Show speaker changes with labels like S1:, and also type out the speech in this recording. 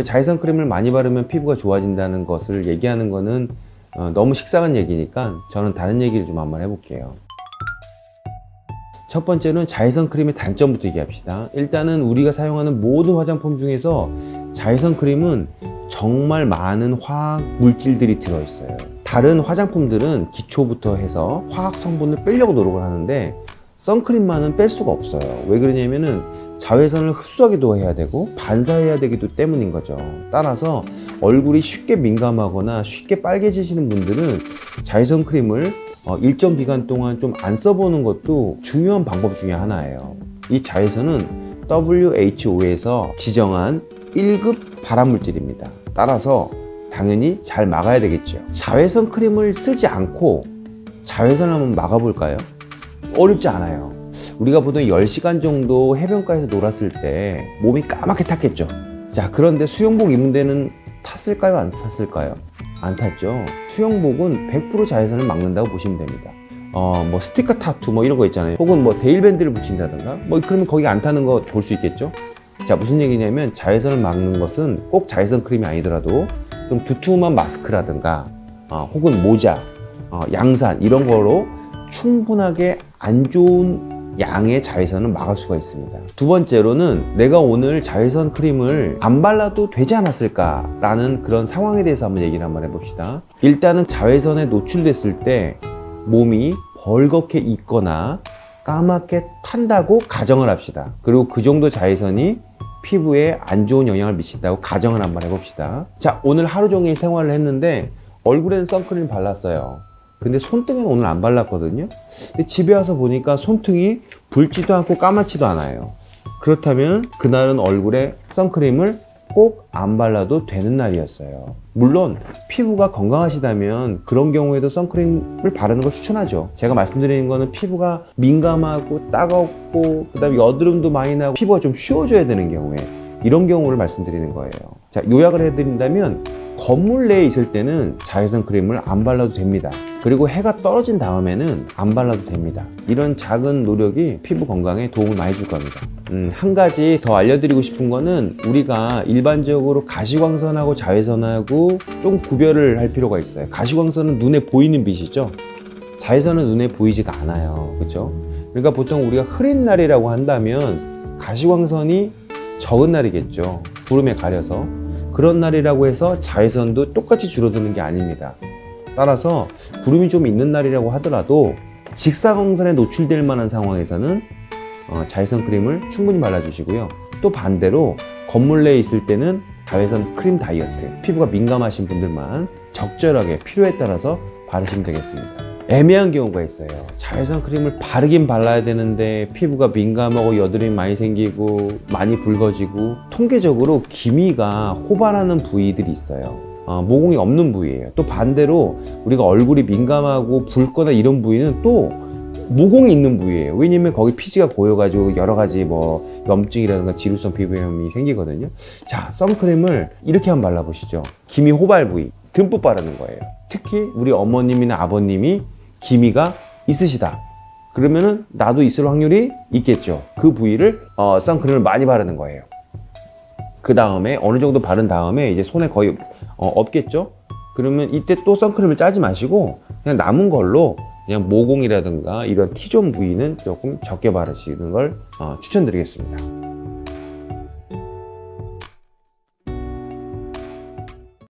S1: 자외선 크림을 많이 바르면 피부가 좋아진다는 것을 얘기하는 거는 너무 식상한 얘기니까 저는 다른 얘기를 좀 한번 해볼게요. 첫 번째는 자외선 크림의 단점부터 얘기합시다. 일단은 우리가 사용하는 모든 화장품 중에서 자외선 크림은 정말 많은 화학 물질들이 들어있어요. 다른 화장품들은 기초부터 해서 화학 성분을 빼려고 노력을 하는데 선크림만은 뺄 수가 없어요. 왜 그러냐면은 자외선을 흡수하기도 해야 되고 반사해야 되기 때문인 거죠. 따라서 얼굴이 쉽게 민감하거나 쉽게 빨개지시는 분들은 자외선 크림을 일정 기간 동안 좀 안 써보는 것도 중요한 방법 중에 하나예요. 이 자외선은 WHO에서 지정한 1급 발암물질입니다. 따라서 당연히 잘 막아야 되겠죠. 자외선 크림을 쓰지 않고 자외선을 한번 막아볼까요? 어렵지 않아요. 우리가 보통 10시간 정도 해변가에서 놀았을 때 몸이 까맣게 탔겠죠. 자, 그런데 수영복 입은 데는 탔을까요? 안 탔을까요? 안 탔죠. 수영복은 100% 자외선을 막는다고 보시면 됩니다. 뭐 스티커 타투 뭐 이런 거 있잖아요. 혹은 뭐 데일밴드를 붙인다든가 뭐 그러면 거기 안 타는 거 볼 수 있겠죠. 자, 무슨 얘기냐면 자외선을 막는 것은 꼭 자외선 크림이 아니더라도 좀 두툼한 마스크라든가 혹은 모자, 양산 이런 거로 충분하게 안 좋은 양의 자외선을 막을 수가 있습니다. 두 번째로는 내가 오늘 자외선 크림을 안 발라도 되지 않았을까 라는 그런 상황에 대해서 한번 얘기를 한번 해봅시다. 일단은 자외선에 노출됐을 때 몸이 벌겋게 익거나 까맣게 탄다고 가정을 합시다. 그리고 그 정도 자외선이 피부에 안 좋은 영향을 미친다고 가정을 한번 해봅시다. 자, 오늘 하루 종일 생활을 했는데 얼굴에는 선크림 발랐어요. 근데 손등에는 오늘 안 발랐거든요. 근데 집에 와서 보니까 손등이 붉지도 않고 까맣지도 않아요. 그렇다면 그날은 얼굴에 선크림을 꼭 안 발라도 되는 날이었어요. 물론 피부가 건강하시다면 그런 경우에도 선크림을 바르는 걸 추천하죠. 제가 말씀드리는 거는 피부가 민감하고 따갑고 그 다음에 여드름도 많이 나고 피부가 좀 쉬워져야 되는 경우에 이런 경우를 말씀드리는 거예요. 자, 요약을 해드린다면 건물 내에 있을 때는 자외선 크림을 안 발라도 됩니다. 그리고 해가 떨어진 다음에는 안 발라도 됩니다. 이런 작은 노력이 피부 건강에 도움을 많이 줄 겁니다. 한 가지 더 알려드리고 싶은 거는 우리가 일반적으로 가시광선하고 자외선하고 좀 구별을 할 필요가 있어요. 가시광선은 눈에 보이는 빛이죠. 자외선은 눈에 보이지가 않아요. 그렇죠? 그러니까 보통 우리가 흐린 날이라고 한다면 가시광선이 적은 날이겠죠. 구름에 가려서. 그런 날이라고 해서 자외선도 똑같이 줄어드는 게 아닙니다. 따라서 구름이 좀 있는 날이라고 하더라도 직사광선에 노출될 만한 상황에서는 자외선 크림을 충분히 발라주시고요. 또 반대로 건물 내에 있을 때는 자외선 크림 다이어트, 피부가 민감하신 분들만 적절하게 필요에 따라서 바르시면 되겠습니다. 애매한 경우가 있어요. 자외선 크림을 바르긴 발라야 되는데 피부가 민감하고 여드름이 많이 생기고 많이 붉어지고 통계적으로 기미가 호발하는 부위들이 있어요. 모공이 없는 부위예요. 또 반대로 우리가 얼굴이 민감하고 붉거나 이런 부위는 또 모공이 있는 부위예요. 왜냐면 거기 피지가 고여가지고 여러 가지 뭐 염증이라든가 지루성 피부염이 생기거든요. 자, 선크림을 이렇게 한번 발라보시죠. 기미 호발 부위 듬뿍 바르는 거예요. 특히 우리 어머님이나 아버님이 기미가 있으시다. 그러면은 나도 있을 확률이 있겠죠. 그 부위를 선크림을 많이 바르는 거예요. 그 다음에 어느 정도 바른 다음에 이제 손에 거의 없겠죠. 그러면 이때 또 선크림을 짜지 마시고 그냥 남은 걸로 그냥 모공이라든가 이런 T존 부위는 조금 적게 바르시는 걸 추천드리겠습니다.